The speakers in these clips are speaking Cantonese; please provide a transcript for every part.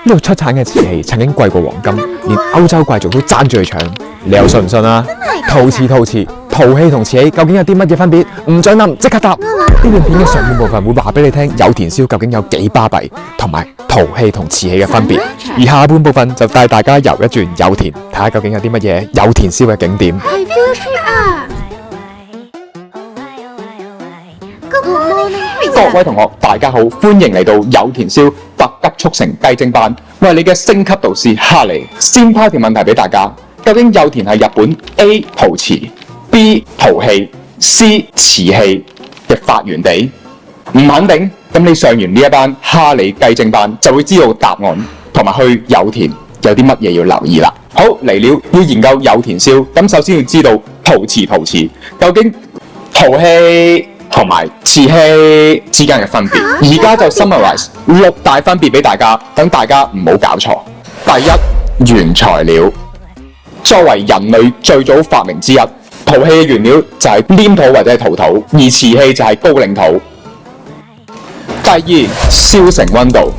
呢度出產嘅瓷器曾經貴過黃金，連歐洲貴族都爭住去搶，你又信唔信啊？陶瓷，陶器同瓷器究竟有啲乜嘢分別？唔准諗，即刻答！呢段片嘅上半部分會話俾你聽有田燒究竟有幾巴閉，同埋陶器同瓷器嘅分別，而下半部分就帶大家遊一轉有田，睇下究竟有啲乜嘢有田燒嘅景點。各位同學，大家好，歡迎嚟到有田燒特急速成雞精班，我係你嘅升級導師哈利。先拋條問題俾大家，究竟有田係日本 A 陶瓷、B 陶器、C 瓷器嘅發源地？唔肯定，咁你上完呢一班哈利雞精班就會知道答案，同埋去有田有啲乜嘢要留意啦。好，嚟了，要研究有田燒，咁首先要知道陶瓷究竟陶器同埋瓷器之間嘅分別，而家就 summarize 6大分別俾大家，等大家唔好搞錯。第一，原材料。作為人類最早發明之一，陶器嘅原料就係黏土或者係陶土，而瓷器就係高嶺土。第二，燒成溫度。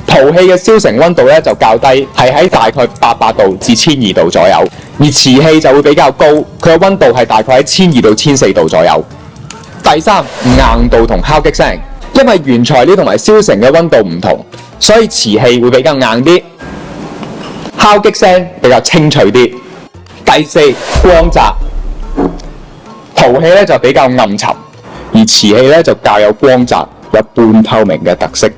陶器嘅燒成溫度咧就較低，係喺大概800度至1200度左右，而瓷器就會比較高，佢嘅溫度係大概喺1200到1400度左右。第三，硬度同敲擊聲，因為原材料同埋燒成嘅溫度唔同，所以瓷器會比較硬啲，敲擊聲比較清脆啲。第四，光澤，陶器咧就比較暗沉，而瓷器咧就較有光澤，有半透明嘅特色。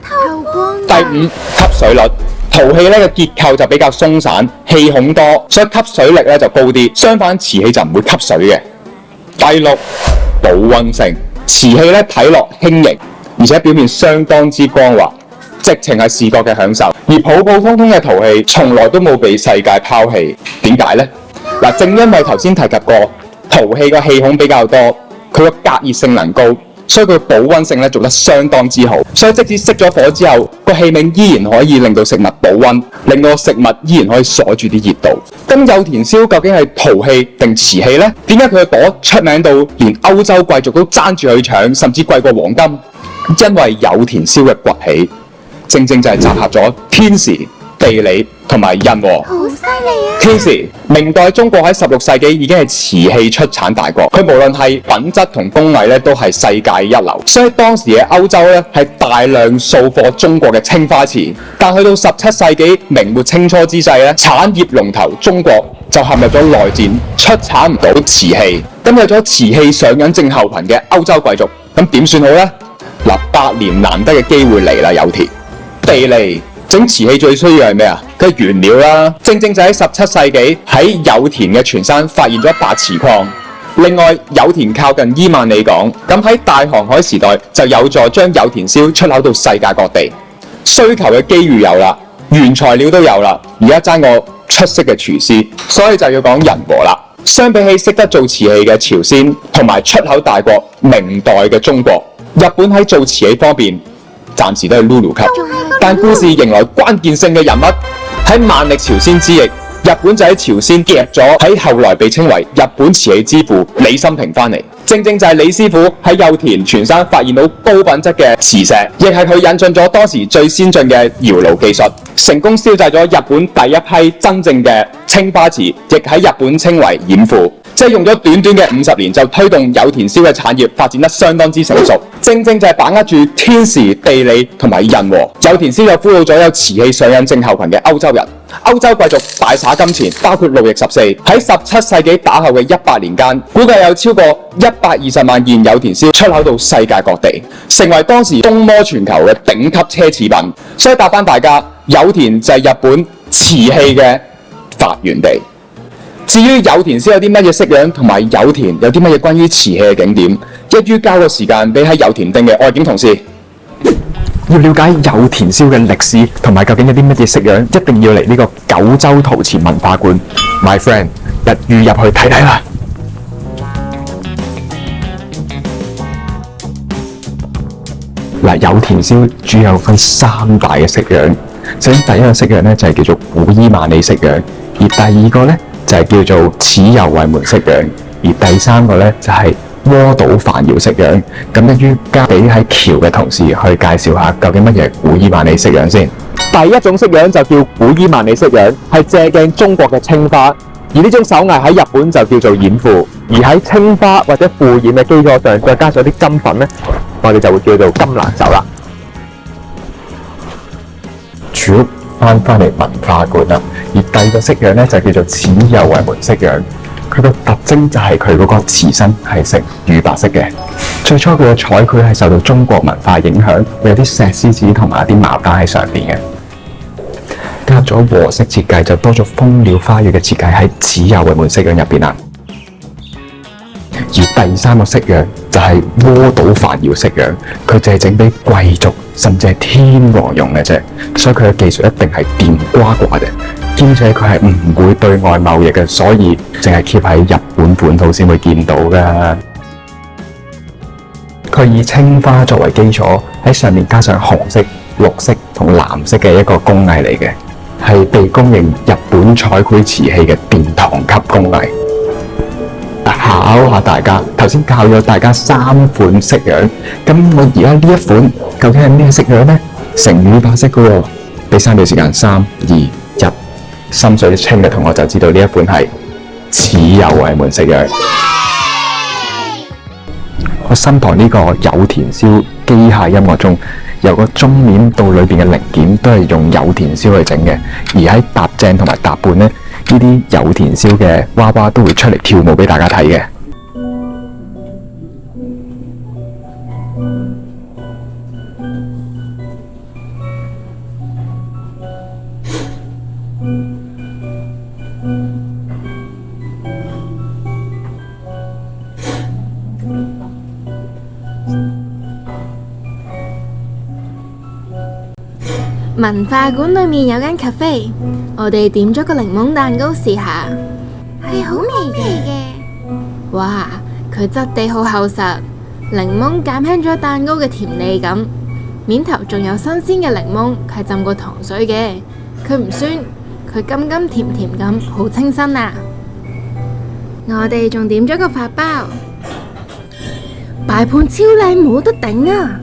第五，吸水率，陶器咧嘅結構就比較鬆散，氣孔多，所以吸水力咧就高啲。相反，瓷器就唔會吸水嘅。第六，保溫性，瓷器咧睇落輕盈，而且表面相當之光滑，直情係視覺嘅享受。而普普通通嘅陶器從來都冇被世界拋棄，點解呢？嗱，正因為頭先提及過，陶器個氣孔比較多，佢個隔熱性能高，所以佢保溫性咧做得相當之好。所以即使熄咗火之後，個氣味依然可以令到食物保溫，令到食物依然可以鎖住啲熱度。咁有田燒究竟係陶器定瓷器呢？點解佢嘅朵出名到連歐洲貴族都爭住去搶，甚至貴過黃金？因為有田燒嘅崛起，正正就係集合咗天時、地理同埋人和。好犀利啊！天時，明代中國喺16世紀已經係瓷器出產大國，佢無論係品質同工藝咧都係世界一流，所以當時嘅歐洲咧係大量掃貨中國嘅青花瓷。但去到17世紀明末清初之際咧，產業龍頭中國就陷入咗內戰，出產唔到瓷器。咁有咗瓷器上癮症候群嘅歐洲貴族，咁點算好呢？嗱，8年難得嘅機會嚟啦，有田。地利，整瓷器最需要係咩啊？佢係原料啦，正正就喺17世紀喺有田嘅全山發現咗白瓷礦。另外，有田靠近伊萬里港，咁喺大航海時代就有助將有田燒出口到世界各地。需求嘅機遇有啦，原材料都有啦，而家爭個出色嘅廚師，所以就要講人和啦。相比起識得做瓷器嘅朝鮮同埋出口大國明代嘅中國，日本喺做瓷器方面暫時都係 Lulu 級。但故事迎來關鍵性嘅人物，喺萬曆朝鮮之役，日本就喺朝鮮夾咗喺後來被稱為日本瓷器之父李心平翻嚟。正正就係李師傅喺有田全山發現到高品質嘅瓷石，亦係佢引進咗當時最先進嘅窯爐技術，成功燒製咗日本第一批真正嘅青花瓷，亦喺日本稱為染庫。即係用咗短短嘅50年就推動有田燒嘅產業發展得相當之成熟，正正就係把握住天時地利同埋人和。有田燒又俘虜咗有瓷器上癮症候群嘅歐洲人，歐洲貴族大灑金錢，包括路易14喺17世紀打後嘅100年間，估計有超過120萬件有田燒出口到世界各地，成為當時東摩全球嘅頂級奢侈品。所以答返大家，有田就係日本瓷器嘅發源地。至於有田燒有啲乜嘢式樣，同埋有田有啲乜嘢關於瓷器嘅景點，一於交個時間俾喺有田定嘅外景同事。要了解有田燒嘅歷史同埋究竟有啲乜嘢式樣，一定要嚟呢個九州陶瓷文化館 ，My friend， 一於入去睇睇啦。嗱，有田燒主要分3大嘅式樣，首先第一個式樣咧就係叫做古伊萬里式樣，而第二個咧就係叫做始由衛門式樣，而第三個咧就係窩島繁瑤式樣。咁一於交俾喺橋嘅同事去介紹下究竟乜嘢係古伊萬里式樣先。第第一種式樣就叫古伊萬里式樣，係借鏡中國嘅青花。而呢種手藝喺日本就叫做染富，而喺青花或者富染嘅基礎上，再加上啲金粉咧，我哋就會叫做金蘭手啦。住屋翻嚟文化館啦，而第二個式樣咧就叫做似有為門式樣。佢個特徵就係佢嗰個瓷身係呈乳白色嘅。最初佢嘅彩繪係受到中國文化影響，會有啲石獅子同埋一啲牡丹喺上邊嘅。加入咗和式設計，就多咗蜂鳥花語嘅設計喺似有為門式樣入邊啦。而第三個式樣就係窩島繁瑤式樣，佢就係整俾貴族甚至係天皇用嘅啫，所以佢嘅技術一定係掂呱呱嘅，兼且佢係唔會對外貿易嘅，所以淨係 keep 喺日本本土先會見到㗎。佢以青花作為基礎，喺上面加上紅色、綠色同藍色嘅一個工藝嚟嘅，係被公認日本彩繪瓷器嘅殿堂級工藝。考下大家，頭先教咗大家3款式樣，咁我而家呢一款究竟係咩式樣呢？呈乳白色嘅喎，俾3秒時間，3、2、1，心水清嘅同學就知道呢一款係似有為門式樣。我身旁呢個有田燒機械音樂中，由個中面到裏邊嘅零件都係用有田燒去整嘅，而喺搭正同埋搭半呢啲有田燒嘅娃娃都會出嚟跳舞俾大家睇嘅。文化館裏面有間 cafe， 我哋點咗個檸檬蛋糕試下，係好味嘅。哇，佢質地好厚實，檸檬減輕咗蛋糕嘅甜膩感，面頭仲有新鮮嘅檸檬，係浸過糖水嘅，佢唔酸，佢甘甘甜甜咁，好清新啊！我哋仲點咗個法包，擺盤超靚，冇得頂啊！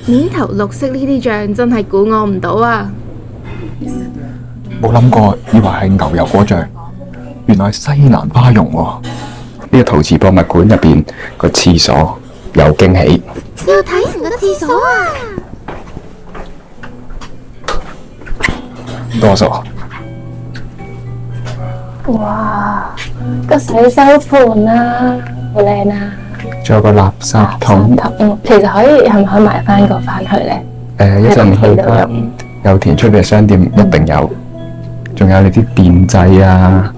面頭綠色呢啲醬真係估我唔到啊！冇諗過，以為係牛油果醬，原來係西蘭花蓉喎。呢個陶瓷博物館入邊個廁所有驚喜，要睇人個廁所啊！多數哇，個洗手盆啊，好靚啊！仲有個垃圾桶，其實係咪可以買翻個翻去咧？一陣去翻有田出邊嘅商店一定有，仲有你啲電掣啊，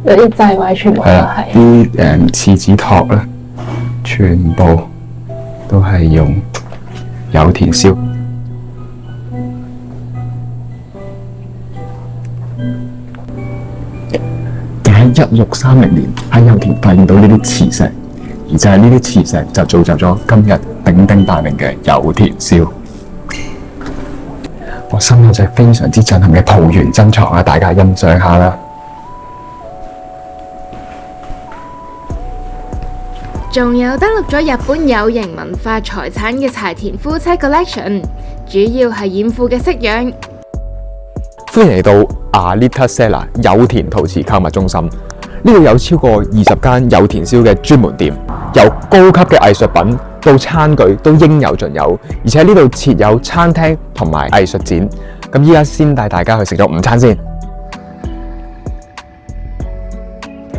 有啲掣位全部都係啲廁紙托啦，全部都係用有田燒。喺1630年喺有田發現到呢啲磁石，而就係呢啲磁石就造就咗今日鼎鼎大名嘅有田燒。我心有就係非常之震撼嘅桃園珍藏啊！大家欣賞下啦。仲有登錄咗日本有形文化財產嘅柴田夫妻 collection， 主要係染富嘅式樣。歡迎嚟到阿里塔塞拉有田陶瓷購物中心，呢度有超過20間有田燒嘅專門店，由高級嘅藝術品到餐具都應有盡有，而且呢度設有餐廳同埋藝術展。咁依家先帶大家去食咗午餐先。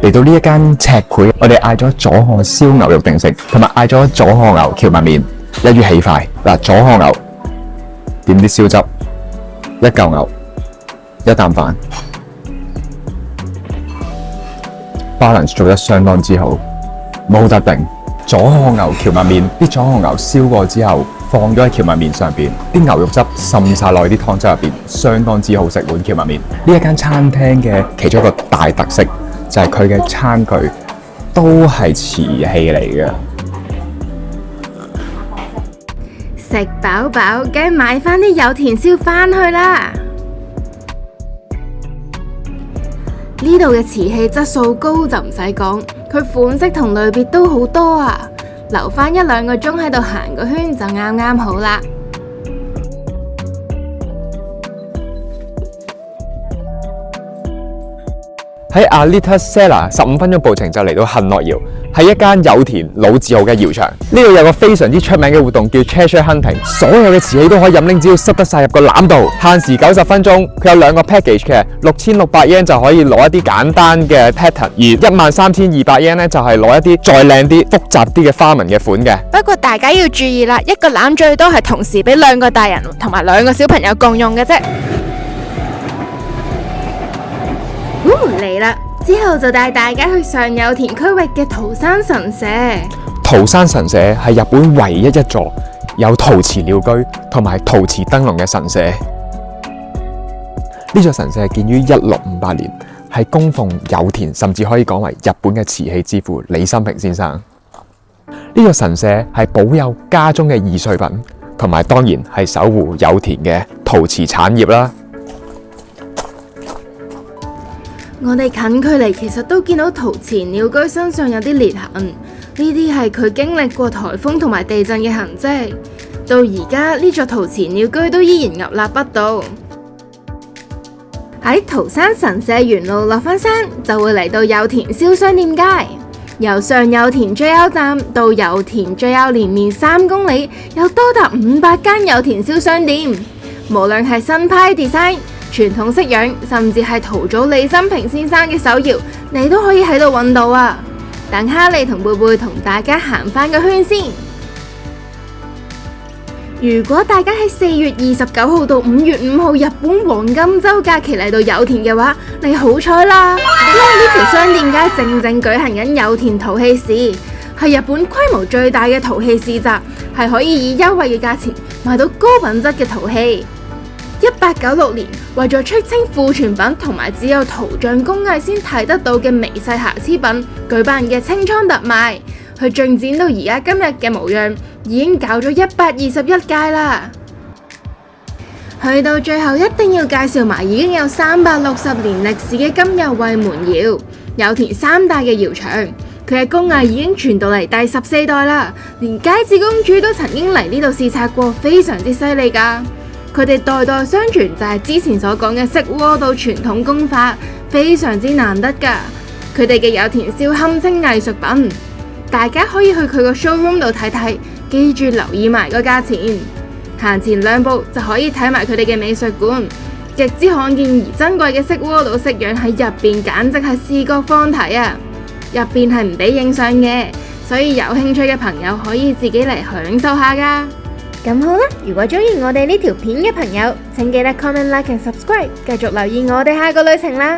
嚟到呢一間赤繪，我哋嗌咗左漢燒牛肉定食，同埋嗌咗左漢牛蕎麥麵，一於起筷。嗱，左漢牛點啲燒汁，一嚿牛，一啖飯 ，balance 做得相當之好，冇得頂。左漢牛蕎麥麵，啲左漢牛燒過之後，放咗喺蕎麥麵上邊，啲牛肉汁滲晒落啲湯汁入邊，相當之好食碗蕎麥麵。呢一間餐廳嘅其中一個大特色就係佢嘅餐具都係瓷器嚟嘅。食飽飽，梗係買翻啲有田燒翻去啦！呢度嘅瓷器質素高就唔使講，佢款式同類別都好多啊！留返1-2個鐘喺度行個圈就啱啱好啦。喺 Alita Sella 15分鐘步程就嚟到幸樂窯，係一間有田老字號嘅窯場。呢度有個非常之出名嘅活動叫 Treasure Hunting， 所有嘅瓷器都可以飲拎，只要塞得晒入個籃度。限時90分鐘，佢有2個 package 嘅，6600 yen 就可以攞一啲簡單嘅 pattern， 而13200 yen 咧就係攞一啲再靚啲、複雜啲嘅花紋嘅款嘅。不過大家要注意啦，一個籃最多係同時俾2個大人同埋2個小朋友共用嘅啫。嚟啦！之後就帶大家去上有田區域嘅桃山神社。桃山神社係日本唯一一座有陶瓷鳥居同埋陶瓷燈籠嘅神社。呢座神社係建於1658年，係供奉有田，甚至可以講為日本嘅瓷器之父李新平先生。呢座神社係保有家中嘅易碎品，同埋當然係守護有田嘅陶瓷產業啦。我哋近距離其實都見到陶瓷鳥居身上有啲裂痕，呢啲係佢經歷過颱風同埋地震嘅痕跡。到而家呢座陶瓷鳥居都依然屹立不倒。喺桃山神社沿路落返山，就會嚟到有田燒商店街。由上有田 JR 站到有田 JR 連綿3公里，有多達500間有田燒商店。無論係新派 design、傳統式樣，甚至係陶祖李新平先生嘅手窯，你都可以喺度揾到啊！等哈利同貝貝同大家行返個圈先。如果大家喺4月29號到5月5號日本黃金周假期嚟到有田嘅話，你好彩啦！因為呢條商店街正舉行緊有田陶器市，係日本規模最大嘅陶器市集，係可以以優惠嘅價錢買到高品質嘅陶器。1896年，為咗出清庫存品同埋只有陶匠工藝先睇得到嘅微細瑕疵品，舉辦嘅清倉特賣，佢進展到而家今日嘅模樣，已經搞咗121屆啦。去到最後，一定要介紹埋已經有360年歷史嘅金又衛門窯，有田3大嘅窯場，佢嘅工藝已經傳到嚟第14代啦，連佳子公主都曾經嚟呢度視察過，非常之犀利㗎。佢哋代代相傳，就係之前所講嘅色鍋到傳統工法，非常之難得㗎。佢哋嘅有田燒堪稱藝術品，大家可以去佢個 showroom 度睇睇，記住留意埋個價錢。行前2步就可以睇埋佢哋嘅美術館，極之罕見而珍貴嘅色鍋到式樣喺入邊，簡直係視覺方體啊！入邊係唔俾影相嘅，所以有興趣嘅朋友可以自己嚟享受下㗎。咁好啦，如果中意我哋呢條片嘅朋友，請記得 comment、like 同 subscribe，繼續留意我哋下個旅程啦。